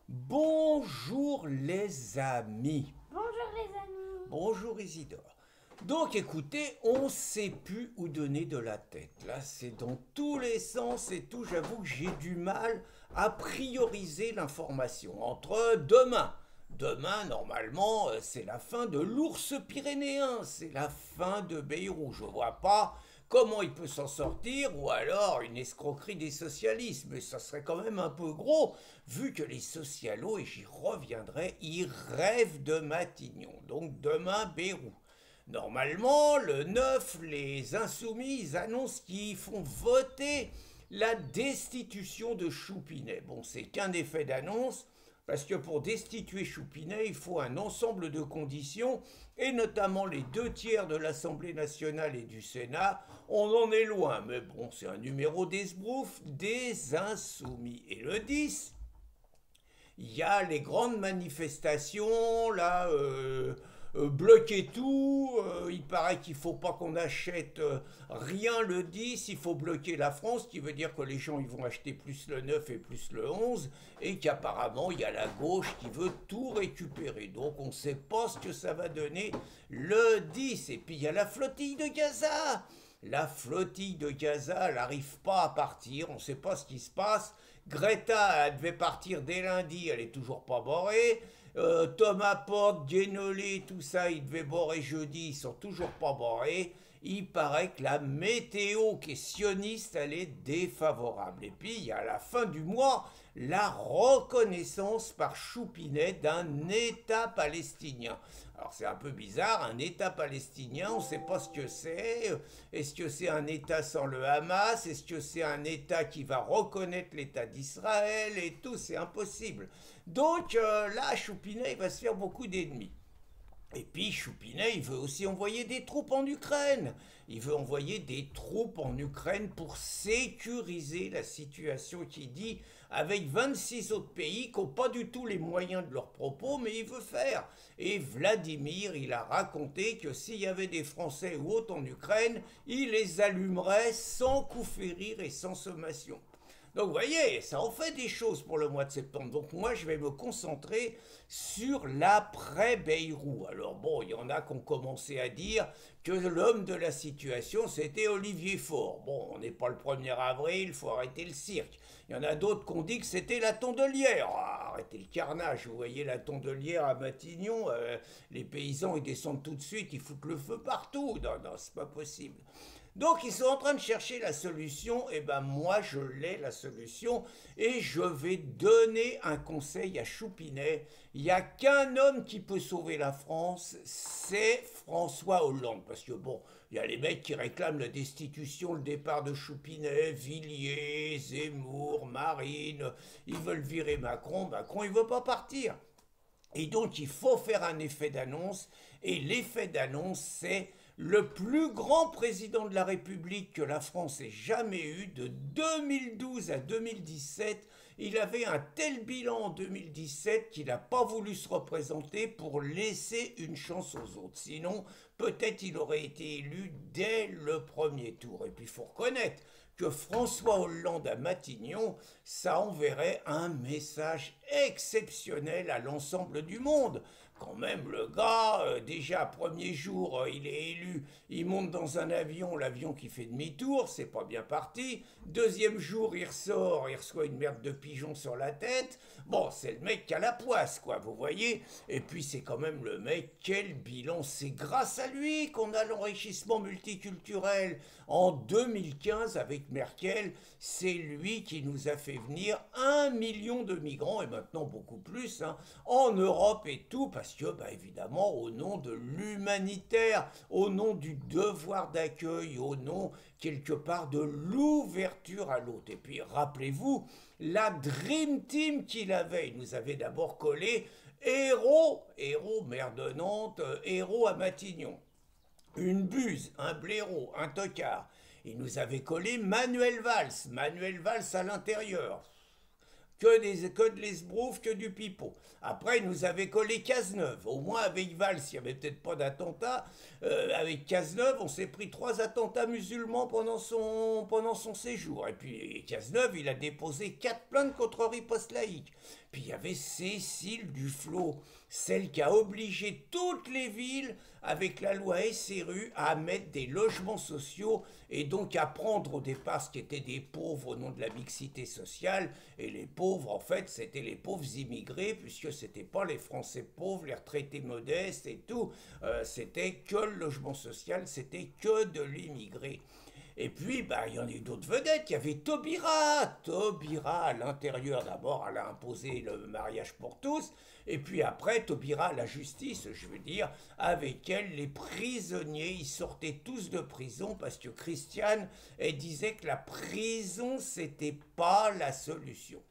Bonjour les amis. Bonjour les amis. Bonjour Isidore. Donc écoutez, on sait plus où donner de la tête. Là, c'est dans tous les sens et tout. J'avoue que j'ai du mal à prioriser l'information. Entre demain, normalement, c'est la fin de l'ours pyrénéen. C'est la fin de Bayrou. Je vois pas comment il peut s'en sortir, ou alors une escroquerie des socialistes. Mais ça serait quand même un peu gros, vu que les socialos, et j'y reviendrai, ils rêvent de Matignon. Donc demain, Bayrou. Normalement, le 9, les insoumis ils annoncent qu'ils font voter la destitution de Choupinet. Bon, c'est qu'un effet d'annonce, parce que pour destituer Choupinet, il faut un ensemble de conditions, et notamment les 2 tiers de l'Assemblée nationale et du Sénat. On en est loin, mais bon, c'est un numéro d'esbrouf des insoumis. Et le 10, il y a les grandes manifestations, là, bloquer tout. Il paraît qu'il ne faut pas qu'on achète rien le 10, il faut bloquer la France, ce qui veut dire que les gens ils vont acheter plus le 9 et plus le 11, et qu'apparemment il y a la gauche qui veut tout récupérer. Donc on ne sait pas ce que ça va donner le 10. Et puis il y a la flottille de Gaza. La flottille de Gaza, elle n'arrive pas à partir, on ne sait pas ce qui se passe. Greta, elle devait partir dès lundi, elle est toujours pas barrée. Thomas Porte, Guénolé, tout ça, ils devaient borer jeudi, ils sont toujours pas barrés. Il paraît que la météo qui est sioniste, elle est défavorable. Et puis, il y a à la fin du mois la reconnaissance par Choupinet d'un État palestinien. Alors c'est un peu bizarre, un État palestinien, on ne sait pas ce que c'est. Est-ce que c'est un État sans le Hamas? Est-ce que c'est un État qui va reconnaître l'État d'Israël? Et tout, c'est impossible. Donc là, Choupinet, il va se faire beaucoup d'ennemis. Et puis Choupinet, il veut aussi envoyer des troupes en Ukraine. Il veut envoyer des troupes en Ukraine pour sécuriser la situation qui dit avec 26 autres pays qui n'ont pas du tout les moyens de leurs propos, mais il veut faire. Et Vladimir, il a raconté que s'il y avait des Français ou autres en Ukraine, il les allumerait sans coup férir et sans sommation. Donc vous voyez, ça en fait des choses pour le mois de septembre. Donc moi, je vais me concentrer sur l'après-Bayrou. Alors bon, il y en a qui ont commencé à dire que l'homme de la situation, c'était Olivier Faure. Bon, on n'est pas le 1er avril, il faut arrêter le cirque. Il y en a d'autres qui ont dit que c'était la tondelière. Ah, arrêtez le carnage, vous voyez la tondelière à Matignon, les paysans, ils descendent tout de suite, ils foutent le feu partout. Non, non, c'est pas possible. Donc ils sont en train de chercher la solution, et ben moi je l'ai la solution, et je vais donner un conseil à Choupinet. Il n'y a qu'un homme qui peut sauver la France, c'est François Hollande. Parce que bon, il y a les mecs qui réclament la destitution, le départ de Choupinet, Villiers, Zemmour, Marine, ils veulent virer Macron, Macron il veut pas partir. Et donc il faut faire un effet d'annonce, et l'effet d'annonce c'est le plus grand président de la République que la France ait jamais eu, de 2012 à 2017. Il avait un tel bilan en 2017 qu'il n'a pas voulu se représenter pour laisser une chance aux autres. Sinon, peut-être il aurait été élu dès le premier tour. Et puis il faut reconnaître que François Hollande à Matignon, ça enverrait un message exceptionnel à l'ensemble du monde. Quand même, le gars, déjà, premier jour, il est élu, il monte dans un avion, l'avion qui fait demi-tour, c'est pas bien parti. Deuxième jour, il ressort, il reçoit une merde de pigeon sur la tête. Bon, c'est le mec qui a la poisse, quoi, vous voyez. Et puis, c'est quand même le mec, quel bilan. C'est grâce à lui qu'on a l'enrichissement multiculturel. En 2015, avec Merkel, c'est lui qui nous a fait venir 1 million de migrants, et maintenant beaucoup plus, hein, en Europe et tout, parce que, bah, évidemment, au nom de l'humanitaire, au nom du devoir d'accueil, au nom, quelque part, de l'ouverture à l'autre. Et puis, rappelez-vous, la Dream Team qu'il avait, il nous avait d'abord collé Hérault, maire de Nantes, Hérault à Matignon, une buse, un blaireau, un tocard. Il nous avait collé Manuel Valls à l'intérieur. que de l'esbrouf, que du pipeau. Après, il nous avait collé Cazeneuve. Au moins, avec Valls, il n'y avait peut-être pas d'attentat. Avec Cazeneuve, on s'est pris 3 attentats musulmans pendant son séjour. Et puis, Cazeneuve, il a déposé 4 plaintes contre riposte laïque. Puis, il y avait Cécile Duflot, celle qui a obligé toutes les villes, avec la loi SRU, à mettre des logements sociaux et donc à prendre au départ ce qui étaient des pauvres au nom de la mixité sociale. Et les pauvres, en fait, c'était les pauvres immigrés, puisque c'était pas les Français pauvres, les retraités modestes et tout. C'était que le logement social, c'était que de l'immigré. Et puis, bah, il y en a eu d'autres vedettes. Il y avait Taubira. Taubira, à l'intérieur, d'abord, elle a imposé le mariage pour tous. Et puis après, Taubira, la justice, je veux dire, avec elle, les prisonniers, ils sortaient tous de prison parce que Christiane, elle disait que la prison, c'était pas la solution.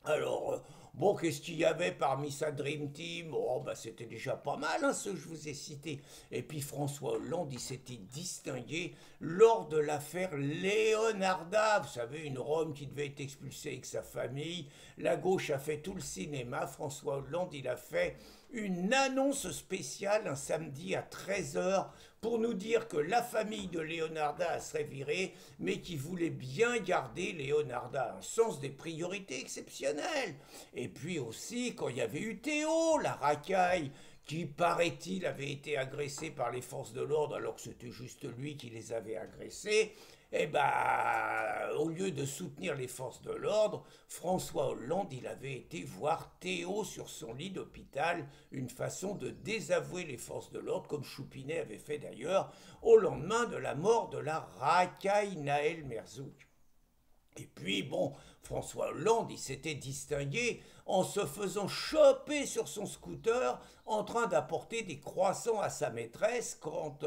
Alors, bon, qu'est-ce qu'il y avait parmi sa Dream Team? Oh, bah, c'était déjà pas mal, hein, ce que je vous ai cité. Et puis François Hollande, il s'était distingué lors de l'affaire Leonarda. Vous savez, une Rome qui devait être expulsée avec sa famille. La gauche a fait tout le cinéma. François Hollande, il a fait une annonce spéciale un samedi à 13 heures pour nous dire que la famille de Leonarda serait virée, mais qui voulait bien garder Leonarda, un sens des priorités exceptionnel. Et puis aussi, quand il y avait eu Théo, la racaille, qui, paraît-il, avait été agressé par les forces de l'ordre alors que c'était juste lui qui les avait agressés, eh ben, au lieu de soutenir les forces de l'ordre, François Hollande, il avait été voir Théo sur son lit d'hôpital, une façon de désavouer les forces de l'ordre, comme Choupinet avait fait d'ailleurs au lendemain de la mort de la racaille Naël Merzouk. Et puis, bon, François Hollande, il s'était distingué en se faisant choper sur son scooter en train d'apporter des croissants à sa maîtresse quand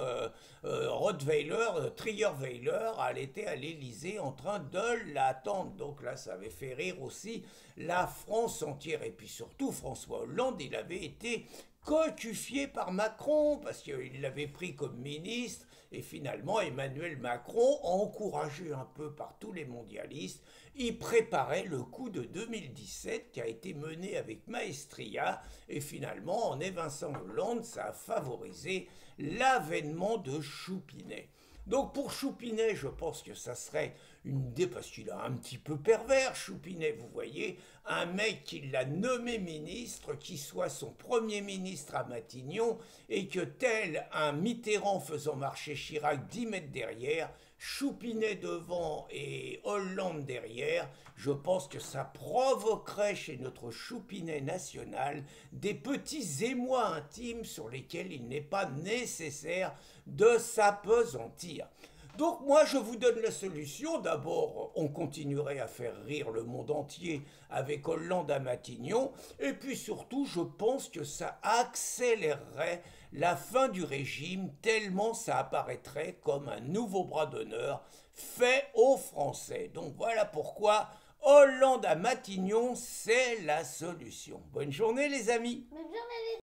Trierweiler, elle était à l'Élysée en train de l'attendre. Donc là, ça avait fait rire aussi la France entière. Et puis surtout, François Hollande, il avait été cocufié par Macron parce qu'il l'avait pris comme ministre et finalement Emmanuel Macron, encouragé un peu par tous les mondialistes, il préparait le coup de 2017 qui a été mené avec maestria et finalement en évinçant Hollande, ça a favorisé l'avènement de Choupinet. Donc pour Choupinet, je pense que ça serait une idée, parce qu'il est un petit peu pervers, Choupinet, vous voyez, un mec qui l'a nommé ministre, qui soit son premier ministre à Matignon, et que tel un Mitterrand faisant marcher Chirac 10 mètres derrière, Choupinet devant et Hollande derrière, je pense que ça provoquerait chez notre Choupinet national des petits émois intimes sur lesquels il n'est pas nécessaire de s'apesantir. Donc moi je vous donne la solution. D'abord on continuerait à faire rire le monde entier avec Hollande à Matignon. Et puis surtout je pense que ça accélérerait la fin du régime tellement ça apparaîtrait comme un nouveau bras d'honneur fait aux Français. Donc voilà pourquoi Hollande à Matignon c'est la solution. Bonne journée les amis. Bonne journée.